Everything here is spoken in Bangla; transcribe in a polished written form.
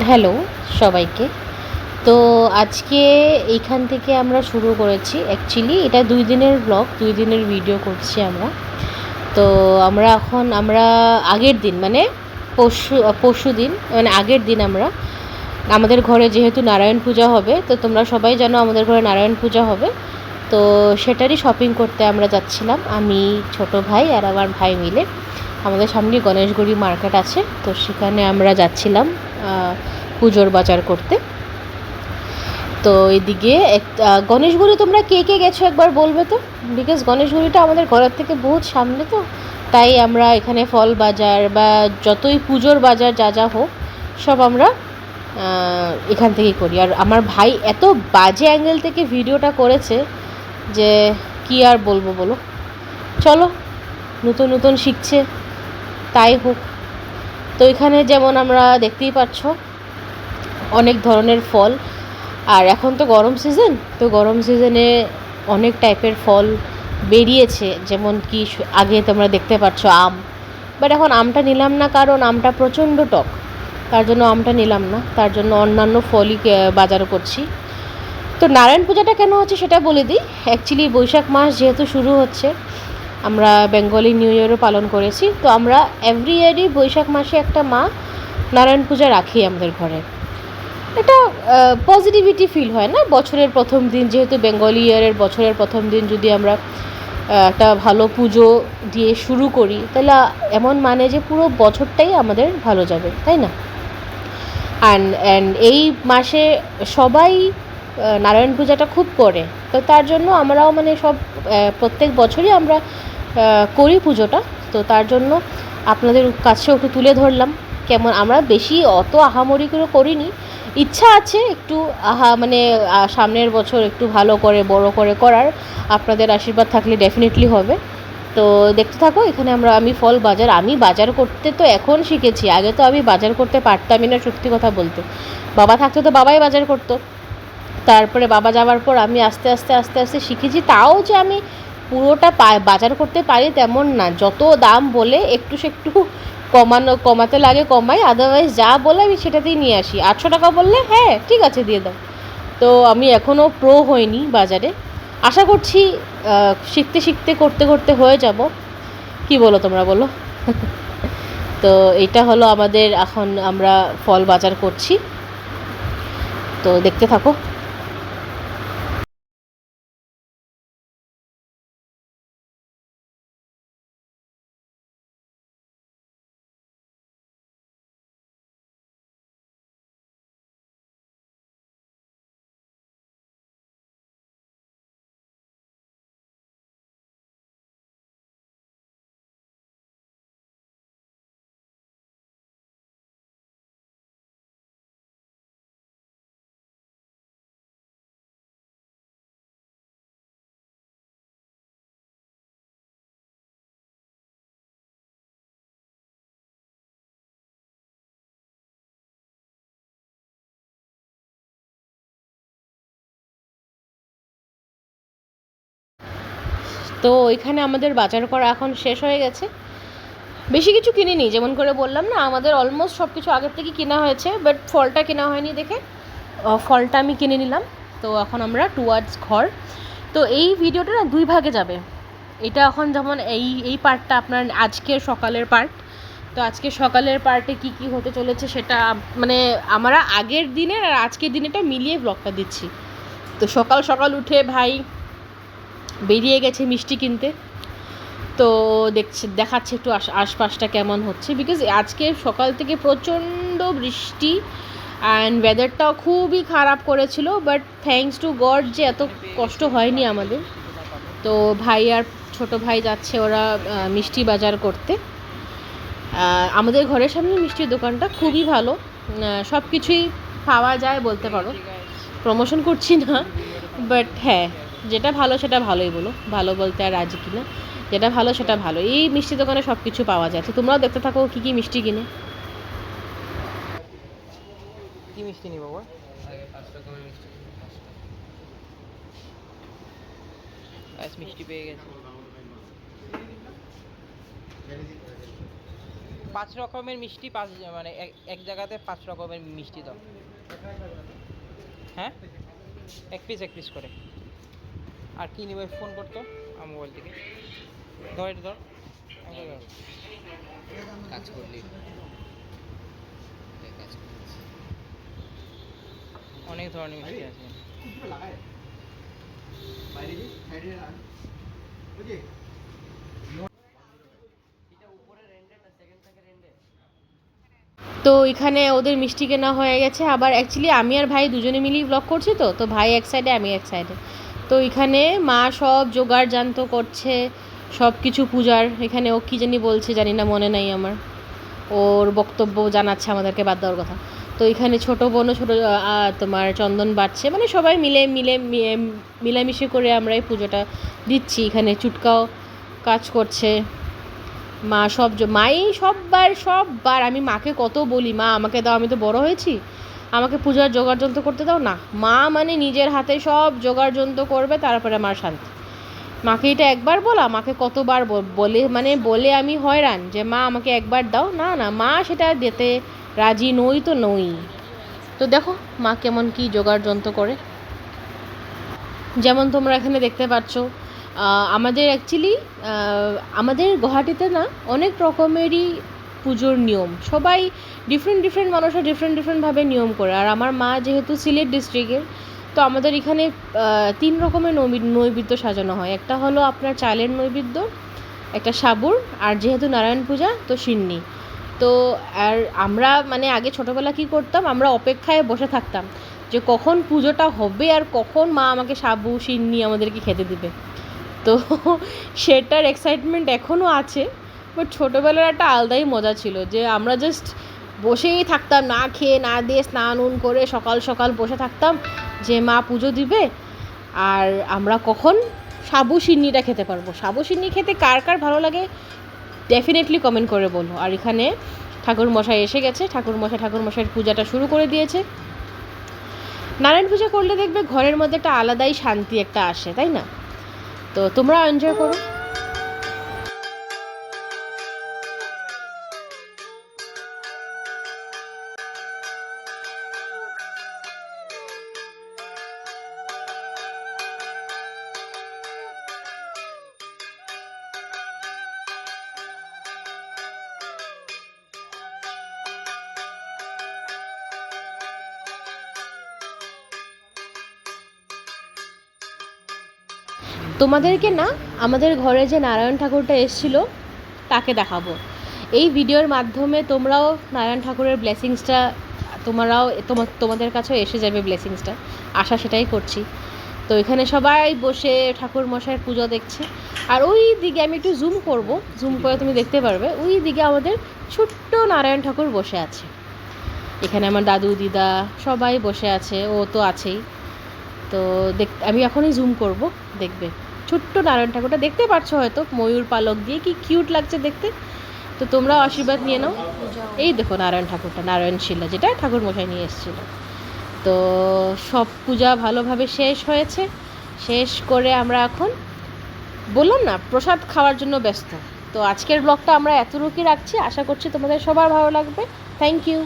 হ্যালো সবাইকে। তো আজকে এইখান থেকে আমরা শুরু করেছি। অ্যাকচুয়ালি এটা ২ দিনের ব্লগ, ২ দিনের ভিডিও করছি আমরা। তো আমরা আগের দিন মানে পরশুদিন মানে আগের দিন আমাদের ঘরে যেহেতু নারায়ণ পূজা হবে, তো তোমরা সবাই জানো আমাদের ঘরে নারায়ণ পূজা হবে। তো সেটারই শপিং করতে আমরা যাচ্ছিলাম, আমি, ছোট ভাই আর আমার ভাই মিলে। আমাদের সামনে গণেশগুড়ি মার্কেট আছে, তো সেখানে আমরা যাচ্ছিলাম পুজোর বাজার করতে। তো এদিকে গণেশগুড়ি তোমরা কে কে গেছো একবার বলবে তো, বিকজ গণেশগুড়িটা আমাদের ঘরের থেকে বহুত সামনে, তো তাই আমরা এখানে ফল বাজার বা যতই পুজোর বাজার যা যা হোক সব আমরা এখান থেকেই করি। আর আমার ভাই এত বাজে অ্যাঙ্গেল থেকে ভিডিওটা করেছে যে কি আর বলবো বলো। চলো, নতুন নতুন শিখছে, তাই হোক। তো এখানে যেমন আমরা দেখতেই পাচ্ছ অনেক ধরনের ফল, আর এখন তো গরম সিজন, তো গরম সিজনে অনেক টাইপের ফল বেরিয়েছে। যেমন কি আগে তোমরা দেখতে পাচ্ছ আম, বাট এখন আমটা নিলাম না কারণ আমটা প্রচণ্ড টক, তার জন্য আমটা নিলাম না, তার জন্য অন্যান্য ফলই বাজার করছি। তো নারায়ণ পূজাটা কেন হচ্ছে সেটা বলে দিই। অ্যাকচুয়ালি বৈশাখ মাস যেহেতু শুরু হচ্ছে, আমরা বেঙ্গলি নিউ ইয়ারও পালন করেছি, তো আমরা এভরি ইয়ারই বৈশাখ মাসে একটা মা নারায়ণ পূজা রাখি আমাদের ঘরে। এটা পজিটিভিটি ফিল হয় না বছরের প্রথম দিন, যেহেতু বেঙ্গলি ইয়ারের বছরের প্রথম দিন যদি আমরা একটা ভালো পুজো দিয়ে শুরু করি, তাহলে এমন মানে যে পুরো বছরটাই আমাদের ভালো যাবে, তাই না? অ্যান্ড এই মাসে সবাই নারায়ণ পূজাটা খুব করে, তো তার জন্য আমরাও মানে প্রত্যেক বছরই আমরা করি পুজোটা। তো তার জন্য আপনাদের কাছেও একটু তুলে ধরলাম। কেমন, আমরা বেশি অত আহামরি করে করিনি, ইচ্ছা আছে একটু মানে সামনের বছর একটু ভালো করে বড় করে করার। আপনাদের আশীর্বাদ থাকলে ডেফিনেটলি হবে। তো দেখতে থাকো। এখানে আমি আমি বাজার করতে তো এখন শিখেছি, আগে তো আমি বাজার করতে পারতামই না, সত্যি কথা বলতে। বাবা থাকতো তো বাবাই বাজার করতো, তারপরে বাবা যাওয়ার পর আমি আস্তে আস্তে আস্তে আস্তে শিখেছি। তাও যে আমি পুরোটা বাজার করতে পারি তেমন না, যত দাম বলে একটু সেটু কমাতে লাগে কমাই, আদারওয়াইজ যা বলে আমি সেটাতেই নিয়ে আসি। 800 টাকা বললে হ্যাঁ ঠিক আছে দিয়ে দাও। তো আমি এখনও প্রো হইনি বাজারে, আশা করছি শিখতে শিখতে করতে করতে হয়ে যাব। কি বলো তোমরা, বলো? তো এটা হলো আমাদের, এখন আমরা ফল বাজার করছি, তো দেখতে থাকো। তো এখানে আমাদের বাজার করা এখন শেষ হয়ে গেছে, বেশি কিছু কিনিনি। যেমন করে বললাম না, আমাদের অলমোস্ট সব কিছু আগের থেকে কেনা হয়েছে, বাট ফলটা কেনা হয়নি দেখে ফলটা আমি কিনে নিলাম। তো এখন আমরা টুয়ার্ডস ঘর। তো এই ভিডিওটা না 2 ভাগে যাবে। এটা এখন যেমন এই পার্টটা আপনার আজকের সকালের পার্ট। তো আজকে সকালের পার্টে কি কি হতে চলেছে সেটা মানে আমরা আগের দিনের আর আজকের দিনেরটা মিলিয়ে ব্লগটা দিচ্ছি। তো সকাল সকাল উঠে ভাই বেরিয়ে গেছে মিষ্টি কিনতে। তো দেখাচ্ছে একটু আশপাশটা কেমন হচ্ছে, বিকজ আজকে সকাল থেকে প্রচণ্ড বৃষ্টি অ্যান্ড ওয়েদারটাও খুবই খারাপ করেছিল, বাট থ্যাঙ্কস টু গড যে এত কষ্ট হয়নি আমাদের। তো ভাই আর ছোটো ভাই যাচ্ছে ওরা মিষ্টি বাজার করতে। আমাদের ঘরের সামনে মিষ্টির দোকানটা খুবই ভালো, সব কিছুই পাওয়া যায় বলতে পারো। প্রমোশন করছি না, বাট হ্যাঁ যেটা ভালো সেটা ভালোই বলো, ভালো বলতে আর রাজি কিনা, যেটা ভালো সেটা ভালো। এই মিষ্টি দোকানে সব কিছু পাওয়া যায়। তো তোমরাও দেখতে থাকো কী কী মিষ্টি কিনে। কি মিষ্টি নিব বাবা? মিষ্টি পেয়ে গেছে। 5 রকমের মিষ্টি, মানে এক জায়গাতে 5 রকমের মিষ্টি দাও। হ্যাঁ, এক পিস করে। আর কি নিবে? ফোন করতো আমার মোবাইল থেকে। ধর এটা ধর, কাজ করলি কাজ করছি। অনেক ধরনের মিষ্টি আছে। তো এখানে ওদের মিষ্টি কেনা হয়ে গেছে। আবার অ্যাকচুয়ালি আমি আর ভাই দুজনে মিলেই ব্লগ করছি, তো ভাই এক সাইডে আমি এক সাইডে। তো এখানে মা সব জোগাড় জান্ত করছে, সব কিছু পূজার। এখানে ও কী জানি বলছে, জানি না, মনে নাই আমার। ওর বক্তব্য জানাচ্ছে আমাদেরকে, বাদ দেওয়ার কথা। তো এখানে ছোটো বোনও তোমার চন্দন বাটছে, মানে সবাই মিলেমিশে করে আমরা এই পুজোটা দিচ্ছি। এখানে চুটকাও কাজ করছে। মা মাই সববার আমি মাকে কত বলি, মা আমাকে দাও, আমি তো বড় হয়েছি, আমাকে পূজার জোগাড় যন্ত্র করতে দাও না। মা মানে নিজের হাতে সব জোগাড় যন্ত্র করবে, তারপরে আমার শান্তি। মাকে এটা একবার বলা, মাকে কতবার বলে আমি হয়রান যে মা আমাকে একবার দাও, না না, মা সেটা দিতে রাজি নই তো নই। তো দেখো মা কেমন কি জোগাড় যন্ত্র করে। যেমন তোমরা এখানে দেখতে পাচ্ছ, আমাদের অ্যাকচুয়ালি আমাদের গুয়াহাটিতে না অনেক রকমেরই পুজোর নিয়ম, সবাই ডিফারেন্ট মানুষের ডিফারেন্টভাবে নিয়ম করে। আর আমার মা যেহেতু সিলেট ডিস্ট্রিক্টের, তো আমাদের এখানে 3 রকমের নৈবেদ্য সাজানো হয়। একটা হলো আপনার চালের নৈবেদ্য, একটা সাবুর, আর যেহেতু নারায়ণ পূজা তো সিন্নি। তো আর আমরা মানে আগে ছোটোবেলা কী করতাম, আমরা অপেক্ষায় বসে থাকতাম যে কখন পুজোটা হবে আর কখন মা আমাকে সাবু সিন্নি আমাদেরকে খেতে দেবে। তো সেটার এক্সাইটমেন্ট এখনও আছে, বাট ছোটোবেলার একটা আলাদাই মজা ছিল যে আমরা জাস্ট বসেই থাকতাম, না খেয়ে না দিয়ে স্নান করে সকাল সকাল বসে থাকতাম যে মা পুজো দিবে আর আমরা কখন সাবু সিন্নিটা খেতে পারবো। সাবু সিন্নি খেতে কার কার ভালো লাগে ডেফিনেটলি কমেন্ট করে বলো। আর এখানে ঠাকুরমশাই এসে গেছে, ঠাকুরমশাইয়ের পূজাটা শুরু করে দিয়েছে। নারায়ণ পূজা করলে দেখবে ঘরের মধ্যে একটা আলাদাই শান্তি একটা আসে, তাই না? তো তোমরা এনজয় করো। তোমাদেরকে না আমাদের ঘরে যে নারায়ণ ঠাকুরটা এসেছিলো তাকে দেখাবো এই ভিডিওর মাধ্যমে। তোমরাও নারায়ণ ঠাকুরের ব্লেসিংসটা তোমাদের কাছেও এসে যাবে ব্লেসিংসটা, আশা সেটাই করছি। তো এখানে সবাই বসে ঠাকুর মশাইয়ের পুজো দেখছে। আর ওই দিকে আমি একটু জুম করে তুমি দেখতে পারবে, ওই দিকে আমাদের ছোট্ট নারায়ণ ঠাকুর বসে আছে। এখানে আমার দাদু দিদা সবাই বসে আছে, ও তো আছেই। তো আমি এখনই জুম করব, দেখবে ছোট্ট নারায়ণ ঠাকুরটা দেখতে পাচ্ছ হয়তো, ময়ূর পালক দিয়ে কি কিউট লাগছে দেখতে। তো তোমরাও আশীর্বাদ নিয়ে নাও। এই দেখো নারায়ণ ঠাকুরটা, নারায়ণ শিলা, যেটা ঠাকুর মশাই নিয়ে এসেছিল। তো সব পূজা ভালোভাবে শেষ হয়েছে। শেষ করে আমরা এখন বললাম না প্রসাদ খাওয়ার জন্য ব্যস্ত। তো আজকের ব্লগটা আমরা এতটুকুই রাখছি, আশা করছি তোমাদের সবার ভালো লাগবে। Thank you.